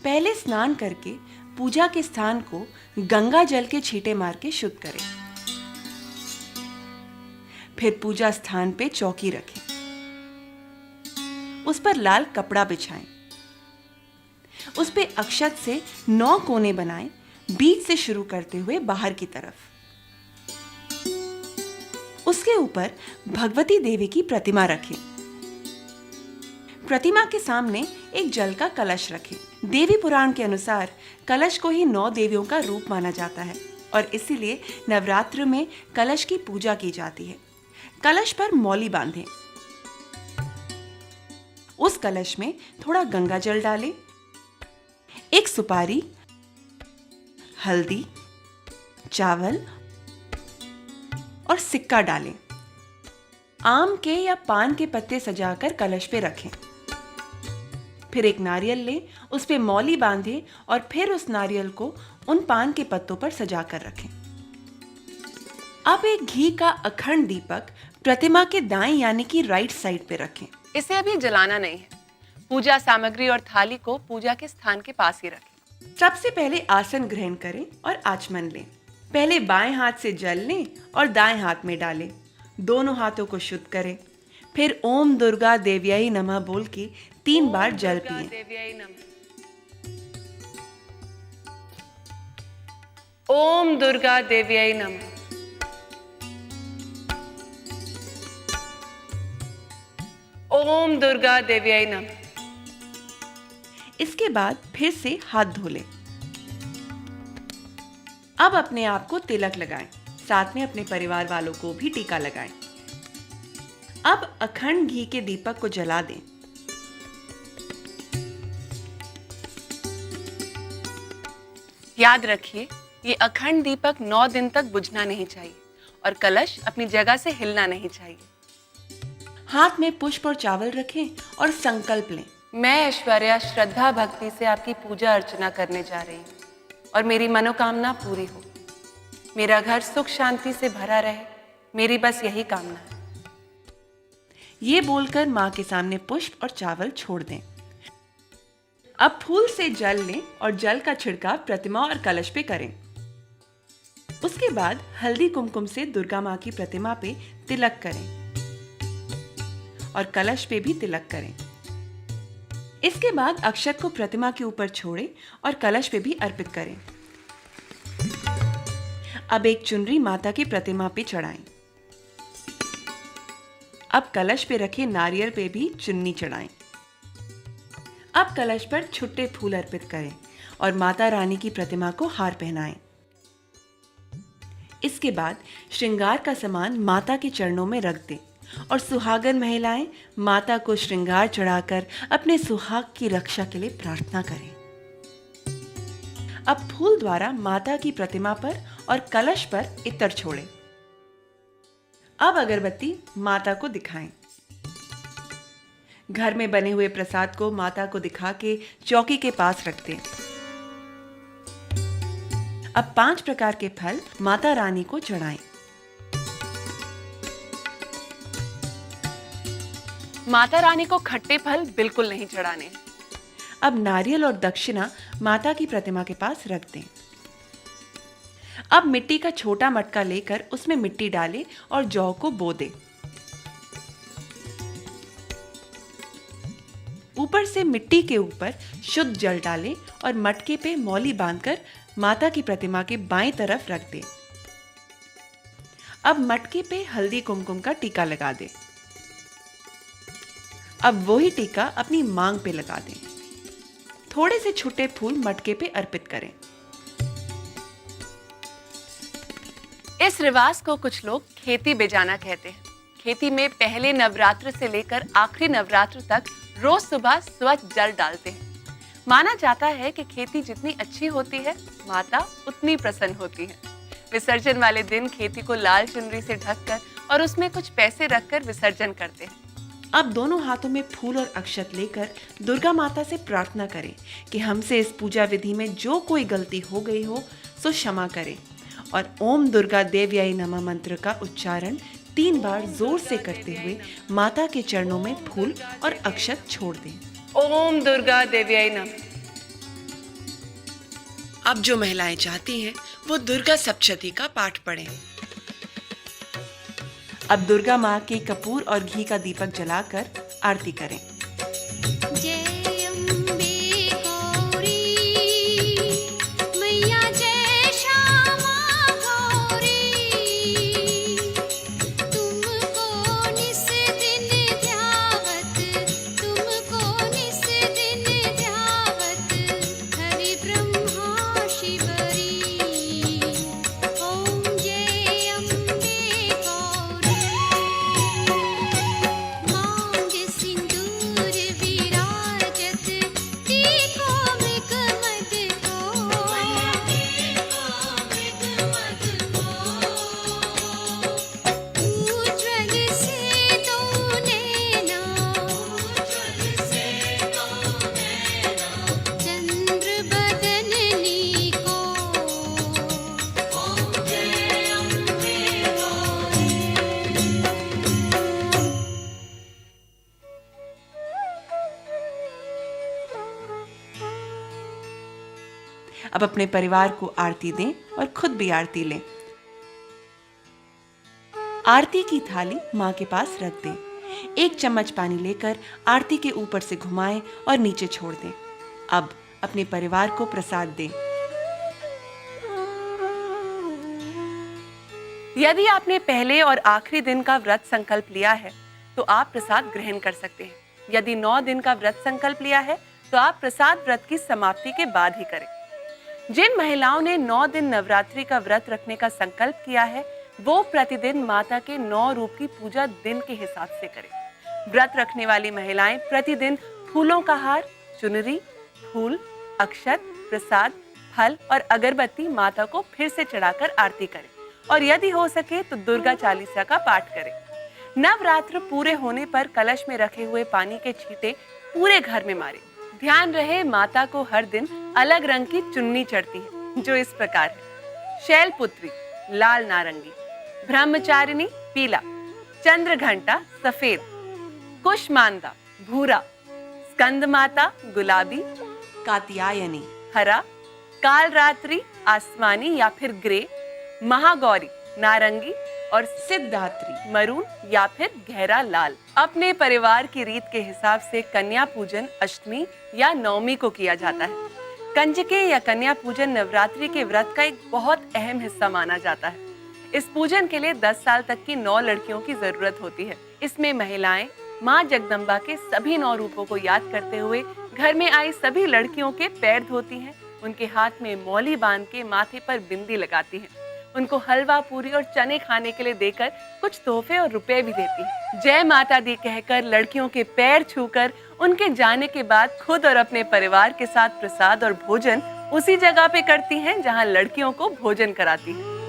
पहले स्नान करके पूजा के स्थान को गंगा जल के छींटे मार के शुद्ध करें। फिर पूजा स्थान पे चौकी रखें, उस पर लाल कपड़ा बिछाएं, उस पे अक्षत से 9 कोने बनाएं, बीच से शुरू करते हुए बाहर की तरफ। उसके ऊपर भगवती देवी की प्रतिमा रखें। प्रतिमा के सामने एक जल का कलश रखें। देवी पुराण के अनुसार कलश को ही 9 देवियों का रूप माना जाता है और इसीलिए नवरात्र में कलश की पूजा की जाती है। कलश पर मौली बांधें। उस कलश में थोड़ा गंगा जल डालें, एक सुपारी, हल्दी, चावल और सिक्का डालें। आम के या पान के पत्ते सजाकर कलश पे रखें। फिर एक नारियल लें, उस पे मौली बांधें और फिर उस नारियल को उन पान के पत्तों पर सजाकर रखें। अब एक घी का अखंड दीपक प्रतिमा के दाएं यानी कि राइट साइड पे रखें। इसे अभी जलाना नहीं है। पूजा सामग्री और थाली को पूजा के स्थान के पास ही रखें। सबसे पहले आसन ग्रहण करें और आचमन लें। पहले बाएं हाथ से जल लें और दाएं हाथ में डालें। दोनों हाथों को शुद्ध करें। फिर ओम दुर्गा देव्याय नमः बोल के 3 बार जल पिएं। ओम दुर्गा देव्याय नमः। ओम दुर्गा देव्याय नमः। इसके बाद फिर से हाथ धो लें। अब अपने आप को तिलक लगाएं, साथ में अपने परिवार वालों को भी टीका लगाएं। अब अखंड घी के दीपक को जला दें। याद रखिए, ये अखंड दीपक 9 दिन तक बुझना नहीं चाहिए और कलश अपनी जगह से हिलना नहीं चाहिए। हाथ में पुष्प और चावल रखें और संकल्प लें। मैं ऐश्वर्या श्रद्धा भक्ति से आपकी पूजा अर्चना करने जा रही हूँ और मेरी मनोकामना पूरी हो। मेरा घर सुख शांति से भरा रहे, मेरी बस यही कामना है। ये बोलकर माँ के सामने पुष्प और चावल छोड़ दें। अब फूल से जल लें और जल का छिड़काव प्रतिमा और कलश पे करें। उसके बाद हल्दी कुमकुम से दुर्गा माँ की प्रतिमा पे तिलक करें और कलश पे भी तिलक करें। इसके बाद अक्षत को प्रतिमा के ऊपर छोड़ें और कलश पे भी अर्पित करें। अब एक चुनरी माता की प्रतिमा पे चढ़ाएं। अब कलश पे रखे नारियल पे भी चुन्नी चढ़ाएं। अब कलश पर छुट्टे फूल अर्पित करें और माता रानी की प्रतिमा को हार पहनाएं। इसके बाद श्रृंगार का सामान माता के चरणों में रख दें और सुहागन महिलाएं माता को श्रृंगार चढ़ाकर अपने सुहाग की रक्षा के लिए प्रार्थना करें। अब फूल द्वारा माता की प्रतिमा पर और कलश पर इत्र छोड़ें। अब अगरबत्ती माता को दिखाएं। घर में बने हुए प्रसाद को माता को दिखा के चौकी के पास रख दें। अब 5 प्रकार के फल माता रानी को चढ़ाएं। माता रानी को खट्टे फल बिल्कुल नहीं चढ़ाने। अब नारियल और दक्षिणा माता की प्रतिमा के पास रख दें। अब मिट्टी का छोटा मटका लेकर उसमें मिट्टी डालें और जौ को बो दें। ऊपर से मिट्टी के ऊपर शुद्ध जल डालें और मटके पे मौली बांधकर माता की प्रतिमा के बाईं तरफ रख दें। अब मटके पे हल्दी कुमकुम का टीका लगा दें। अब वही टीका अपनी मांग पे लगा दें। थोड़े से छुट्टे फूल मटके पे अर्पित करें। इस रिवाज को कुछ लोग खेती बेजाना कहते हैं। खेती में पहले नवरात्र से लेकर आखिरी नवरात्र तक रोज सुबह स्वच्छ जल डालते हैं। माना जाता है कि खेती जितनी अच्छी होती है, माता उतनी प्रसन्न होती है। विसर्जन वाले दिन खेती को लाल चुनरी से ढककर और उसमें कुछ पैसे रखकर विसर्जन करते हैं। अब दोनों हाथों में फूल और अक्षत लेकर दुर्गा माता से प्रार्थना करें कि हमसे इस पूजा विधि में जो कोई गलती हो गई हो सो क्षमा करें और ओम दुर्गा देव्याय नमः मंत्र का उच्चारण 3 बार जोर से करते हुए माता के चरणों में फूल और अक्षत छोड़ दें। ओम दुर्गा देव्याय नमः। अब जो महिलाएं चाहती हैं वो दुर्गा सप्तशती का पाठ पढ़ें। अब दुर्गा माँ के कपूर और घी का दीपक जलाकर आरती करें। जय अम्बे गौरी मैया, जय श्यामा गौरी, तुमको निस दिन ध्यावत, तुमको निस दिन ध्यावत, हरि ब्रह्मा शिवरी, ओम जय अम्बे गौरी। मांग सिंदूर विराजत, टीको मृग मद को, उज्ज्वल से दो नैना, चंद्र बदननी को, ओम जय अम्बे गौरी। अब अपने परिवार को आरती दें और खुद भी आरती लें। आरती की थाली माँ के पास रख दें। 1 चम्मच पानी लेकर आरती के ऊपर से घुमाएं और नीचे छोड़ दें। अब अपने परिवार को प्रसाद दें। यदि आपने पहले और आखिरी दिन का व्रत संकल्प लिया है तो आप प्रसाद ग्रहण कर सकते हैं। यदि 9 दिन का व्रत संकल्प लिया है तो आप प्रसाद व्रत की समाप्ति के बाद ही करें। जिन महिलाओं ने 9 दिन नवरात्रि का व्रत रखने का संकल्प किया है वो प्रतिदिन माता के 9 रूप की पूजा दिन के हिसाब से करें। व्रत रखने वाली महिलाएं प्रतिदिन फूलों का हार, चुनरी, फूल, अक्षत, प्रसाद, फल और अगरबत्ती माता को फिर से चढ़ाकर आरती करें और यदि हो सके तो दुर्गा चालीसा का पाठ करें। नवरात्र पूरे होने पर कलश में रखे हुए पानी के छींटे पूरे घर में मारें। ध्यान रहे माता को हर दिन अलग रंग की चुन्नी चढ़ती है जो इस प्रकार है: शैलपुत्री लाल नारंगी, ब्रह्मचारिणी पीला, चंद्रघंटा सफेद, कुष्मांदा भूरा, स्कंद माता गुलाबी, कात्यायनी हरा, कालरात्रि आसमानी या फिर ग्रे, महागौरी नारंगी और सिद्धात्री मरून या फिर गहरा लाल। अपने परिवार की रीत के हिसाब से कन्या पूजन अष्टमी या नवमी को किया जाता है। कंजके या कन्या पूजन नवरात्रि के व्रत का एक बहुत अहम हिस्सा माना जाता है। इस पूजन के लिए 10 साल तक की 9 लड़कियों की जरूरत होती है। इसमें महिलाएं माँ जगदम्बा के सभी 9 रूपों को याद करते हुए घर में आई सभी लड़कियों के पैर धोती हैं, उनके हाथ में मौली बांध के माथे पर बिंदी लगाती हैं, उनको हलवा, पूरी और चने खाने के लिए देकर कुछ तोहफे और रुपए भी देती है। जय माता दी कहकर लड़कियों के पैर छूकर उनके जाने के बाद खुद और अपने परिवार के साथ प्रसाद और भोजन उसी जगह पे करती हैं जहां लड़कियों को भोजन कराती हैं।